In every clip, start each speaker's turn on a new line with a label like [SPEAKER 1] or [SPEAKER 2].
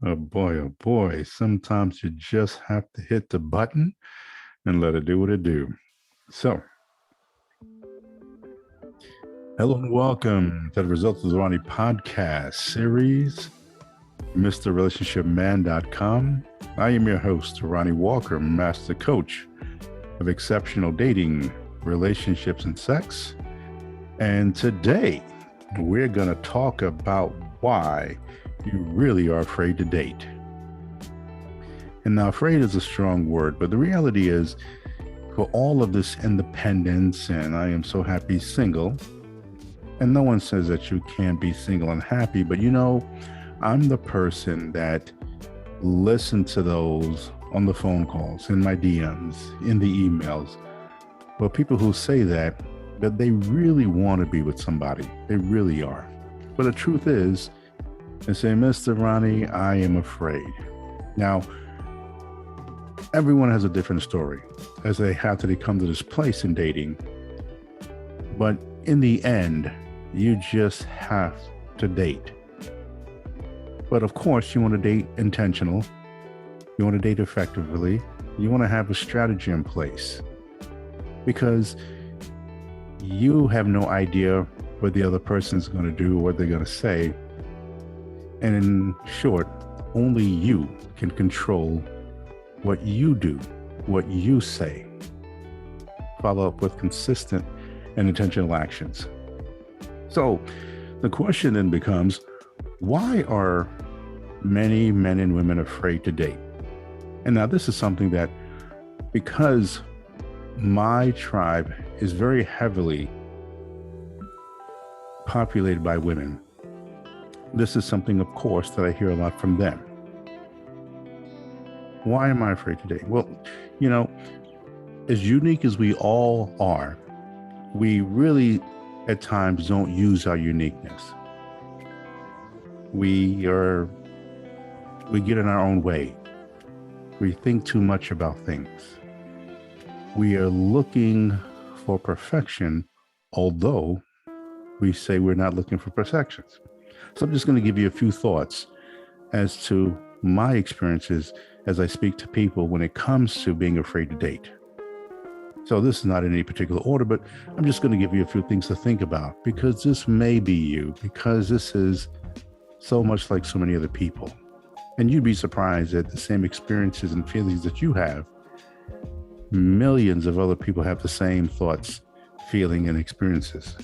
[SPEAKER 1] Oh boy. Sometimes you just have to hit the button and let it do what it do. So, hello and welcome to the Results of the Ronnie podcast series, MrRelationshipMan.com. I am your host, Ronnie Walker, master coach of exceptional dating, relationships, and sex. And today, we're going to talk about why you really are afraid to date. And now, afraid is a strong word, but the reality is, for all of this independence, and I am so happy single, and no one says that you can't be single and happy, but I'm the person that listened to those on the phone calls, in my DMs, in the emails, but people who say that they really want to be with somebody. They really are. But the truth is, they say, Mr. Ronnie, I am afraid. Now, everyone has a different story as how they come to this place in dating. But in the end, you just have to date. But of course, you want to date intentional. You want to date effectively. You want to have a strategy in place because you have no idea what the other person's going to do, what they're going to say. And in short, only you can control what you do, what you say. Follow up with consistent and intentional actions. So the question then becomes, why are many men and women afraid to date? And now this is something that, because my tribe is very heavily populated by women, this is something, of course, that I hear a lot from them. Why am I afraid to date? Well, as unique as we all are, we really at times don't use our uniqueness. We get in our own way. We think too much about things. We are looking for perfection, although we say we're not looking for perfections. So I'm just going to give you a few thoughts as to my experiences as I speak to people when it comes to being afraid to date. So this is not in any particular order, but I'm just going to give you a few things to think about because this may be you, because this is so much like so many other people. And you'd be surprised at the same experiences and feelings that you have. Millions of other people have the same thoughts, feeling, and experiences.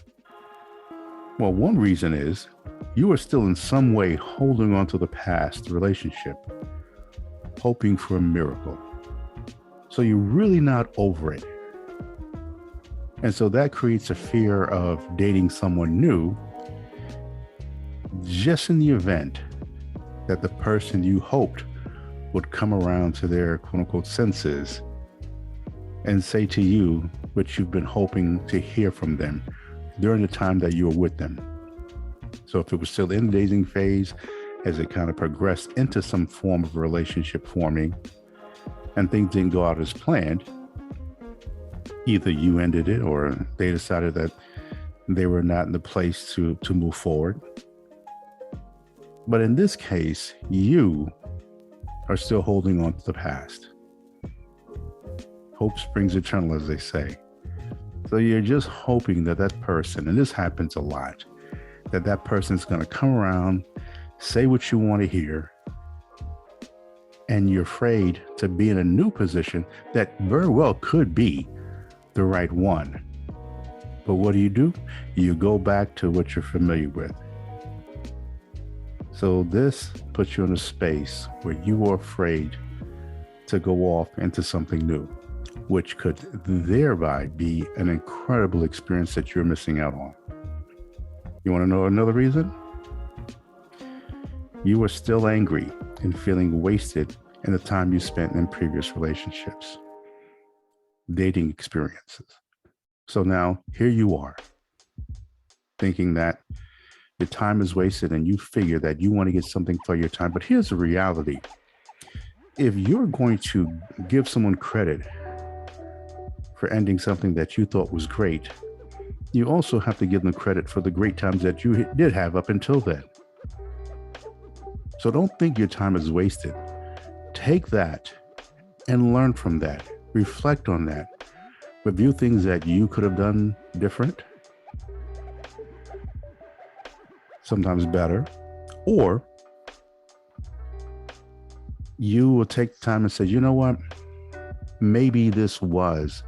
[SPEAKER 1] Well, one reason is you are still in some way holding on to the past relationship, hoping for a miracle. So you're really not over it. And so that creates a fear of dating someone new, just in the event that the person you hoped would come around to their quote unquote senses and say to you what you've been hoping to hear from them during the time that you were with them. So if it was still in the dating phase, as it kind of progressed into some form of relationship forming and things didn't go out as planned, either you ended it or they decided that they were not in the place to move forward. But in this case, you are still holding on to the past. Hope springs eternal, as they say. So you're just hoping that person, and this happens a lot, that person's going to come around, say what you want to hear, and you're afraid to be in a new position that very well could be the right one. But what do? You go back to what you're familiar with. So this puts you in a space where you are afraid to go off into something new, which could thereby be an incredible experience that you're missing out on. You want to know another reason? You are still angry and feeling wasted in the time you spent in previous relationships, dating experiences. So now here you are thinking that your time is wasted and you figure that you want to get something for your time. But here's the reality. If you're going to give someone credit for ending something that you thought was great, you also have to give them credit for the great times that you did have up until then. So don't think your time is wasted. Take that and learn from that. Reflect on that. Review things that you could have done different, sometimes better, or you will take time and say, you know what? Maybe this was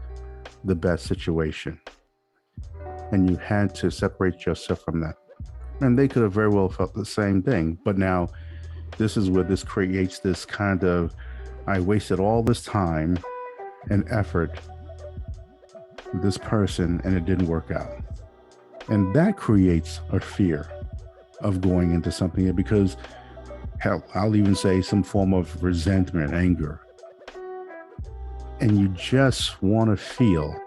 [SPEAKER 1] the best situation. And you had to separate yourself from that. And they could have very well felt the same thing. But now this is where this creates this kind of, I wasted all this time and effort with this person and it didn't work out. And that creates a fear of going into something, because hell, I'll even say some form of resentment, anger. And you just want to feel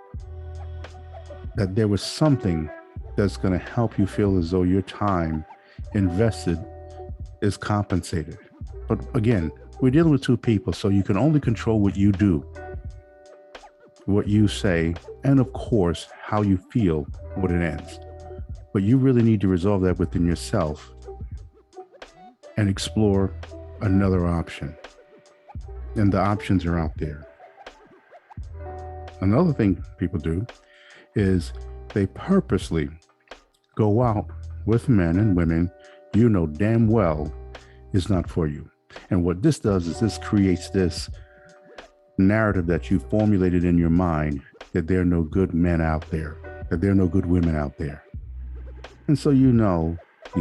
[SPEAKER 1] that there was something that's going to help you feel as though your time invested is compensated. But again, we're dealing with two people, so you can only control what you do, what you say, and of course, how you feel when it ends. But you really need to resolve that within yourself and explore another option. And the options are out there. Another thing people do is they purposely go out with men and women you know damn well is not for you. And what this does is this creates this narrative that you formulated in your mind that there are no good men out there, that there are no good women out there. And so you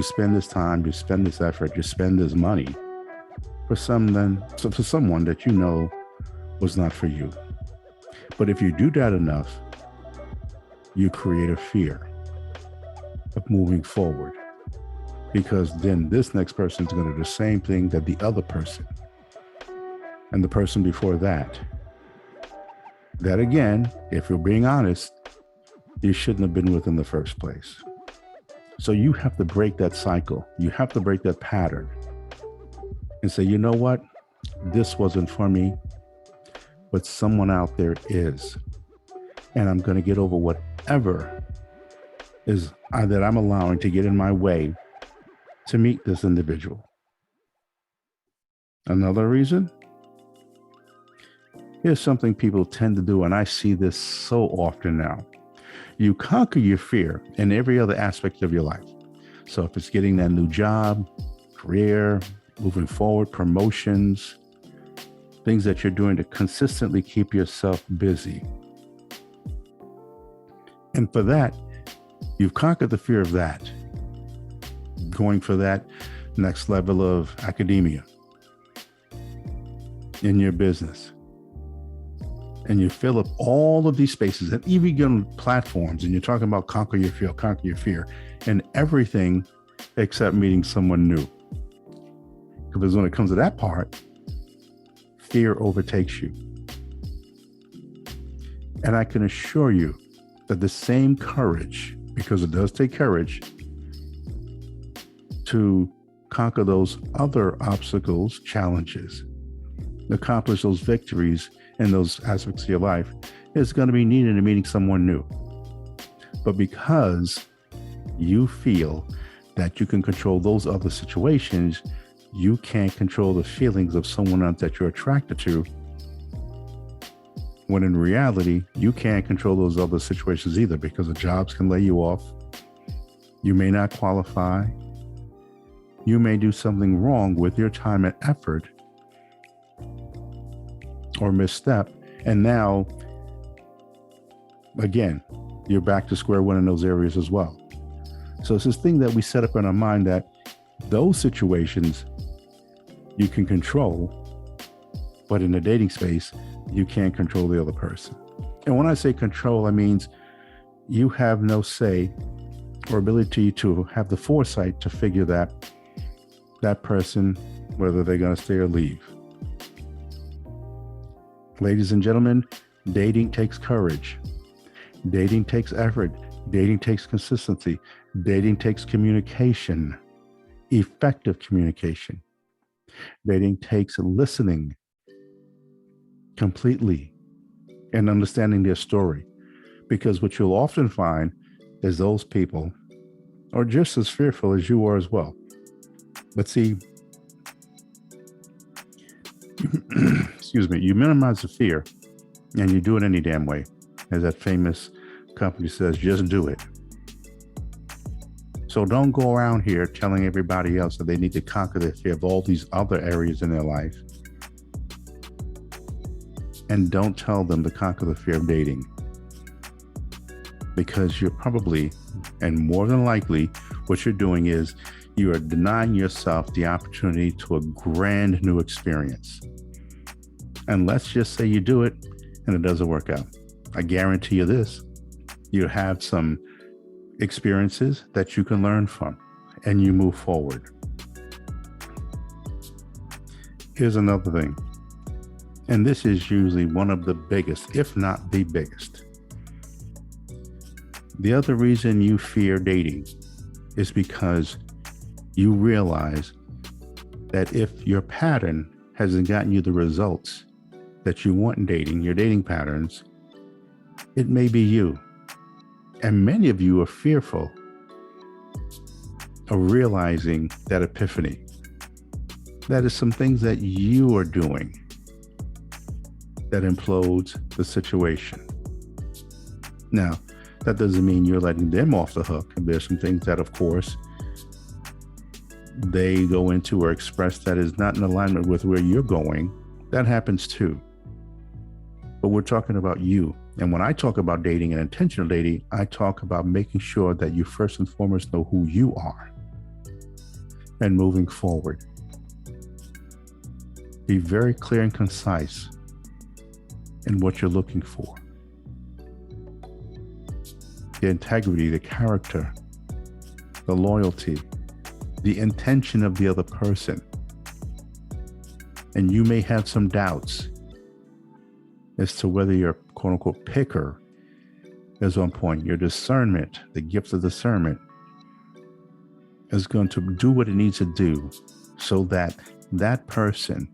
[SPEAKER 1] spend this time, you spend this effort, you spend this money for someone that you know was not for you. But if you do that enough, you create a fear of moving forward, because then this next person is going to do the same thing that the other person and the person before that again, if you're being honest, you shouldn't have been with in the first place. So you have to break that cycle. You have to break that pattern and say, you know what? This wasn't for me, but someone out there is. And I'm going to get over whatever is that I'm allowing to get in my way to meet this individual. Another reason, here's something people tend to do, and I see this so often now. You conquer your fear in every other aspect of your life. So if it's getting that new job, career, moving forward, promotions, things that you're doing to consistently keep yourself busy. And for that, you've conquered the fear of that, going for that next level of academia in your business. And you fill up all of these spaces, and even get on platforms, and you're talking about conquer your fear, and everything except meeting someone new. Because when it comes to that part, fear overtakes you. And I can assure you that the same courage, because it does take courage to conquer those other obstacles, challenges, accomplish those victories in those aspects of your life, is going to be needed in meeting someone new. But because you feel that you can control those other situations, you can't control the feelings of someone else that you're attracted to, when in reality, you can't control those other situations either, because the jobs can lay you off. You may not qualify. You may do something wrong with your time and effort, or misstep, and now, again, you're back to square one in those areas as well. So it's this thing that we set up in our mind that those situations you can control, but in the dating space, you can't control the other person. And when I say control, I mean you have no say or ability to have the foresight to figure that person, whether they're going to stay or leave. Ladies and gentlemen, dating takes courage. Dating takes effort. Dating takes consistency. Dating takes communication, effective communication. Dating takes listening completely and understanding their story. Because what you'll often find is those people are just as fearful as you are as well. But see, you minimize the fear, and you do it any damn way. As that famous company says, just do it. So don't go around here telling everybody else that they need to conquer their fear of all these other areas in their life. And don't tell them to conquer the fear of dating. Because you're probably, and more than likely, what you're doing is you are denying yourself the opportunity to a grand new experience. And let's just say you do it and it doesn't work out. I guarantee you this, you have some experiences that you can learn from and you move forward. Here's another thing, and this is usually one of the biggest, if not the biggest. The other reason you fear dating is because you realize that if your pattern hasn't gotten you the results that you want in dating, your dating patterns, it may be you. And many of you are fearful of realizing that epiphany. That is some things that you are doing that implodes the situation. Now, that doesn't mean you're letting them off the hook. There's some things that, of course, they go into or express that is not in alignment with where you're going. That happens too. But we're talking about you. And when I talk about dating and intentional dating, I talk about making sure that you first and foremost know who you are and moving forward. Be very clear and concise in what you're looking for. The integrity, the character, the loyalty, the intention of the other person. And you may have some doubts as to whether your quote unquote picker is on point. Your discernment, the gift of discernment, is going to do what it needs to do so that that person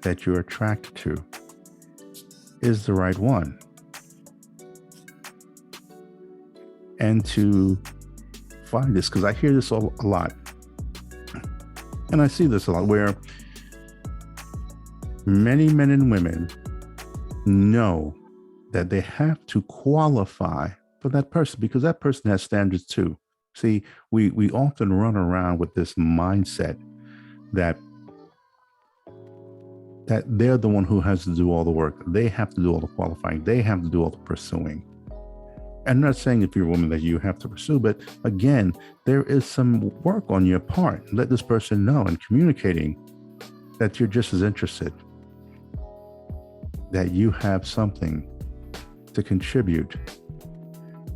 [SPEAKER 1] that you're attracted to is the right one. And to find this, because I hear this a lot, and I see this a lot, where many men and women know that they have to qualify for that person because that person has standards too. See, we often run around with this mindset that they're the one who has to do all the work. They have to do all the qualifying. They have to do all the pursuing. I'm not saying if you're a woman that you have to pursue, but again, there is some work on your part. Let this person know and communicating that you're just as interested, that you have something to contribute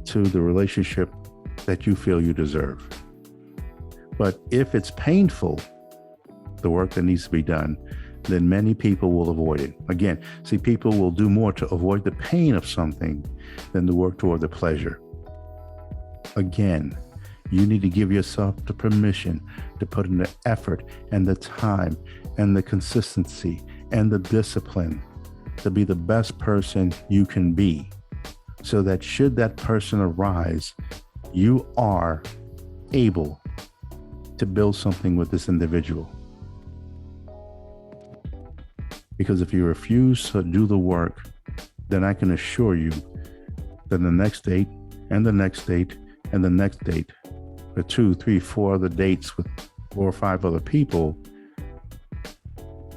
[SPEAKER 1] to the relationship that you feel you deserve. But if it's painful, the work that needs to be done, then many people will avoid it. Again, see, people will do more to avoid the pain of something than to work toward the pleasure. Again, you need to give yourself the permission to put in the effort and the time and the consistency and the discipline to be the best person you can be, so that should that person arise, you are able to build something with this individual. Because if you refuse to do the work, then I can assure you that the next date and the next date and the next date, or 2, 3, 4 other dates with 4 or 5 other people,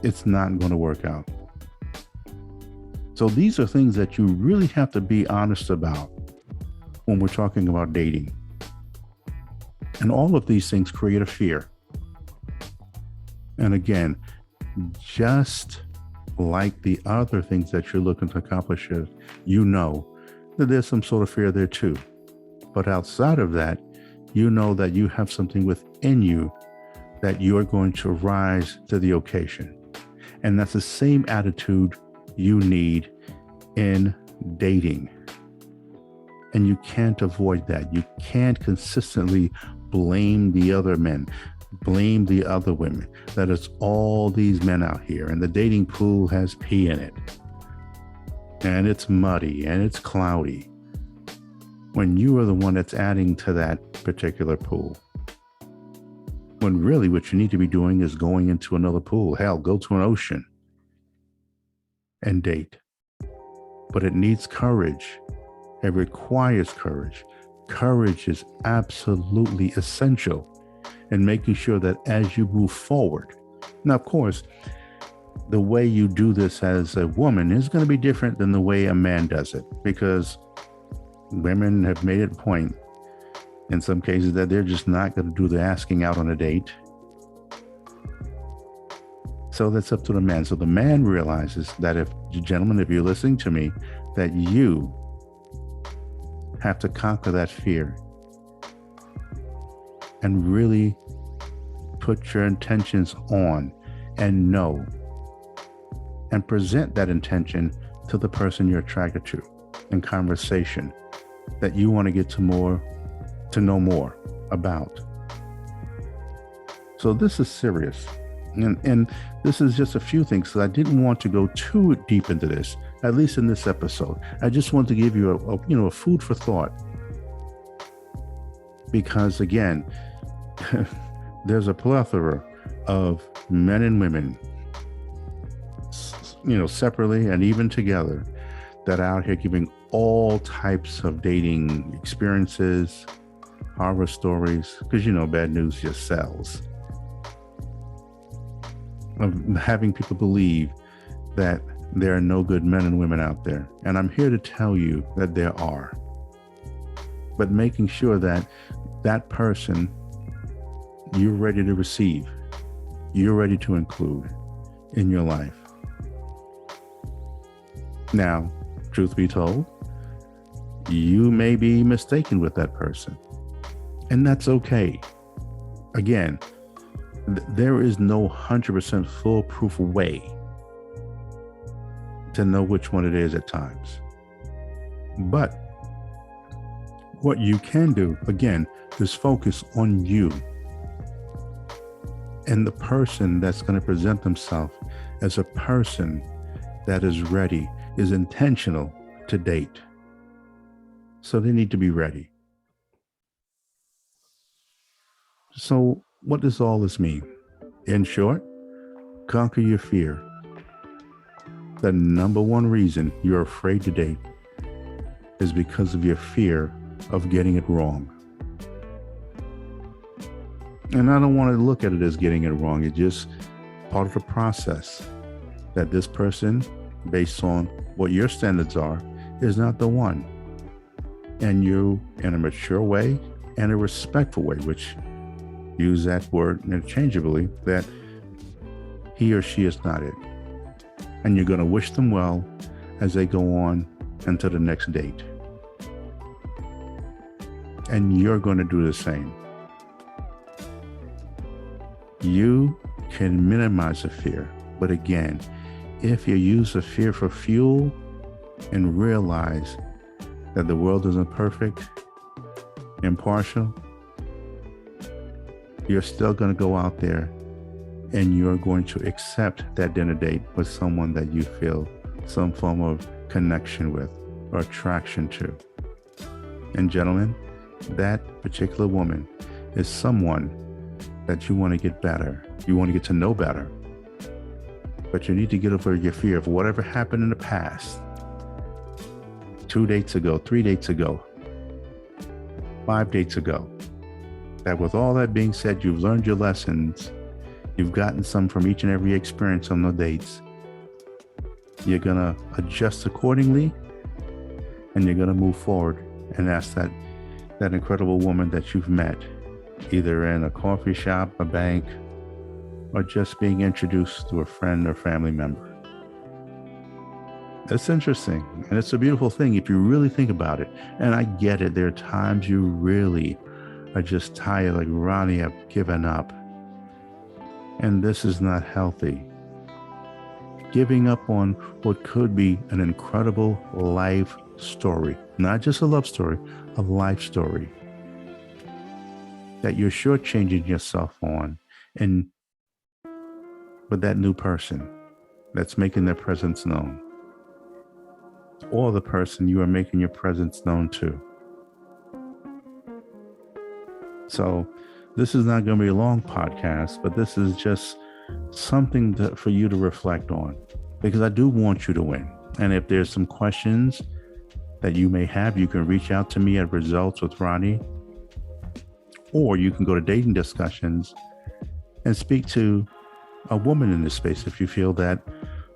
[SPEAKER 1] it's not going to work out. So these are things that you really have to be honest about when we're talking about dating. And all of these things create a fear. And again, just like the other things that you're looking to accomplish, you know that there's some sort of fear there too. But outside of that, you know that you have something within you that you're going to rise to the occasion. And that's the same attitude you need in dating. And you can't avoid that. You can't consistently blame the other men, blame the other women, that it's all these men out here and the dating pool has pee in it and it's muddy and it's cloudy, when you are the one that's adding to that particular pool. When really what you need to be doing is going into another pool. Hell, go to an ocean and date. But it needs courage. It requires courage. Courage is absolutely essential in making sure that as you move forward. Now, of course, the way you do this as a woman is going to be different than the way a man does it, because women have made it a point in some cases that they're just not going to do the asking out on a date. So that's up to the man. So the man realizes that if, gentlemen, if you're listening to me, that you have to conquer that fear and really put your intentions on and know and present that intention to the person you're attracted to in conversation that you want to get to know more about. So this is serious. And this is just a few things. So I didn't want to go too deep into this, at least in this episode. I just want to give you a food for thought. Because again, there's a plethora of men and women, separately and even together, that are out here giving all types of dating experiences, horror stories, because bad news just sells. Of having people believe that there are no good men and women out there. And I'm here to tell you that there are. But making sure that that person you're ready to receive, you're ready to include in your life. Now, truth be told, you may be mistaken with that person, and that's okay. Again, there is no 100% foolproof way to know which one it is at times. But what you can do, again, is focus on you and the person that's going to present themselves as a person that is ready, is intentional to date. So they need to be ready. So what does all this mean? In short, conquer your fear. The number one reason you're afraid to date is because of your fear of getting it wrong. And I don't want to look at it as getting it wrong. It's just part of the process that this person, based on what your standards are, is not the one. And you, in a mature way and a respectful way, which use that word interchangeably, that he or she is not it. And you're going to wish them well as they go on into the next date. And you're going to do the same. You can minimize the fear, but again, if you use the fear for fuel and realize that the world isn't perfect, impartial, you're still going to go out there and you're going to accept that dinner date with someone that you feel some form of connection with or attraction to. And gentlemen, that particular woman is someone that you want to get better. You want to get to know better. But you need to get over your fear of whatever happened in the past. 2 dates ago, 3 dates ago, 5 dates ago. That with all that being said, you've learned your lessons. You've gotten some from each and every experience on the dates. You're going to adjust accordingly, and you're going to move forward and ask that incredible woman that you've met, either in a coffee shop, a bank, or just being introduced to a friend or family member. It's interesting, and it's a beautiful thing if you really think about it. And I get it. There are times you really are just tired, like, Ronnie, I've given up. And this is not healthy. Giving up on what could be an incredible life story, not just a love story, a life story that you're shortchanging yourself on, and with that new person that's making their presence known, or the person you are making your presence known to. So this is not going to be a long podcast, but this is just something for you to reflect on. because I do want you to win. And if there's some questions that you may have, you can reach out to me at Results with Ronnie, or you can go to Dating Discussions and speak to a woman in this space if you feel that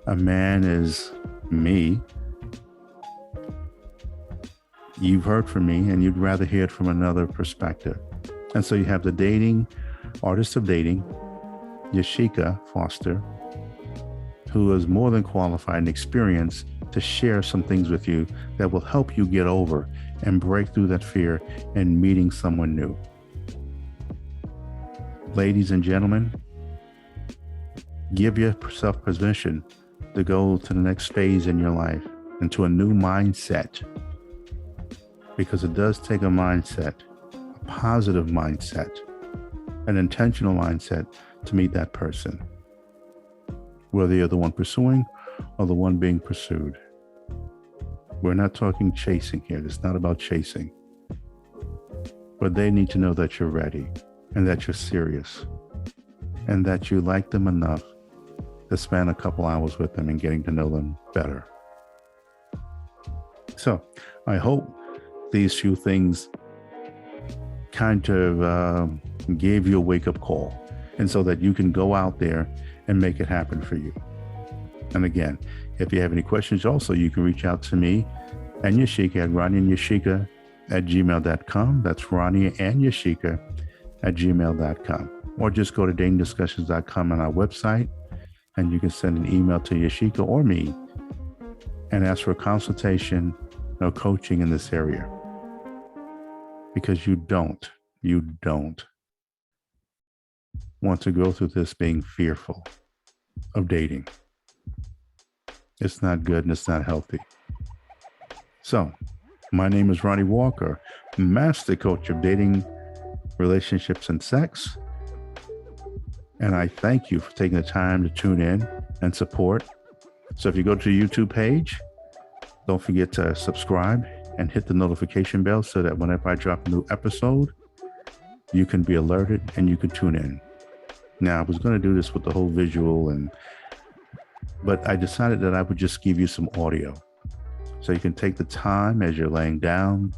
[SPEAKER 1] a man is me. You've heard from me and you'd rather hear it from another perspective. And so you have the dating, artist of dating, Yashika Foster, who is more than qualified and experienced to share some things with you that will help you get over and break through that fear in meeting someone new. Ladies and gentlemen, give yourself permission to go to the next phase in your life, into a new mindset, because it does take a mindset, a positive mindset, an intentional mindset to meet that person, whether you're the one pursuing or the one being pursued. We're not talking chasing here. It's not about chasing. But they need to know that you're ready and that you're serious and that you like them enough to spend a couple hours with them and getting to know them better. So I hope these few things kind of gave you a wake-up call, and so that you can go out there and make it happen for you. And again, if you have any questions, also you can reach out to me and Yashika at ronnieandyashika@gmail.com. That's Ronnie and Yashika at gmail.com. Or just go to datingdiscussions.com on our website, and you can send an email to Yashika or me and ask for a consultation or coaching in this area. Because you don't want to go through this being fearful of dating. It's not good and it's not healthy. So, my name is Ronnie Walker, master coach of dating, relationships, and sex. And I thank you for taking the time to tune in and support. So if you go to the YouTube page, don't forget to subscribe and hit the notification bell so that whenever I drop a new episode, you can be alerted and you can tune in. Now, I was going to do this with the whole visual, but I decided that I would just give you some audio. So you can take the time as you're laying down.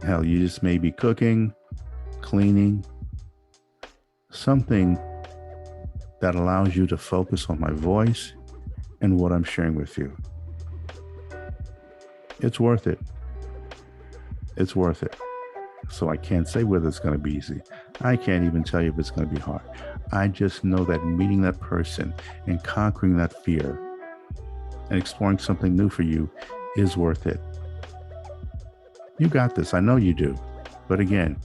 [SPEAKER 1] Hell, you just may be cooking, cleaning, something that allows you to focus on my voice and what I'm sharing with you. It's worth it. It's worth it. So I can't say whether it's going to be easy. I can't even tell you if it's going to be hard. I just know that meeting that person and conquering that fear and exploring something new for you is worth it. You got this. I know you do. But again,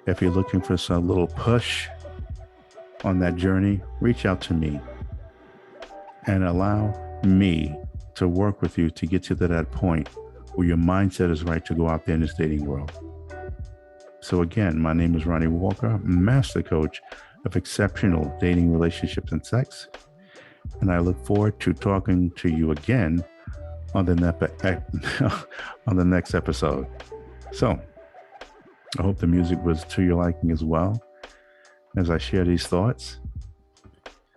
[SPEAKER 1] if you're looking for some little push on that journey, reach out to me and allow me to work with you to get you to that point where your mindset is right to go out there in this dating world. So again, my name is Ronnie Walker, master coach of exceptional dating, relationships, and sex. And I look forward to talking to you again on the next episode. So I hope the music was to your liking as well as I share these thoughts.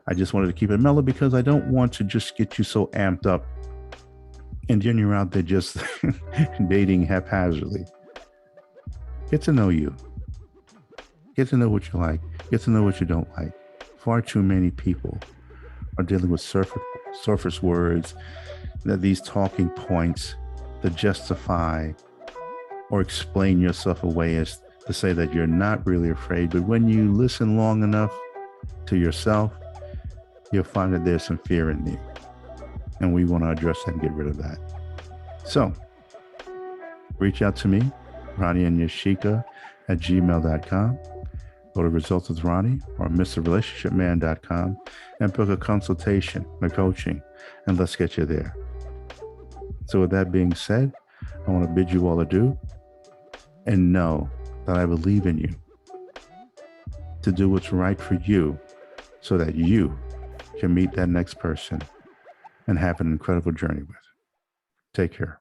[SPEAKER 1] I just wanted to keep it mellow because I don't want to just get you so amped up and then you're out there just dating haphazardly. Get to know you. Get to know what you like. Get to know what you don't like. Far too many people are dealing with surface words, that these talking points to justify or explain yourself away as to say that you're not really afraid. But when you listen long enough to yourself, you'll find that there's some fear in you. And we want to address that and get rid of that. So reach out to me, Ronnie and Yashika at gmail.com. Go to Results with Ronnie or MrRelationshipMan.com and book a consultation, a coaching, and let's get you there. So with that being said, I want to bid you all adieu and know that I believe in you to do what's right for you so that you can meet that next person and have an incredible journey with. Take care.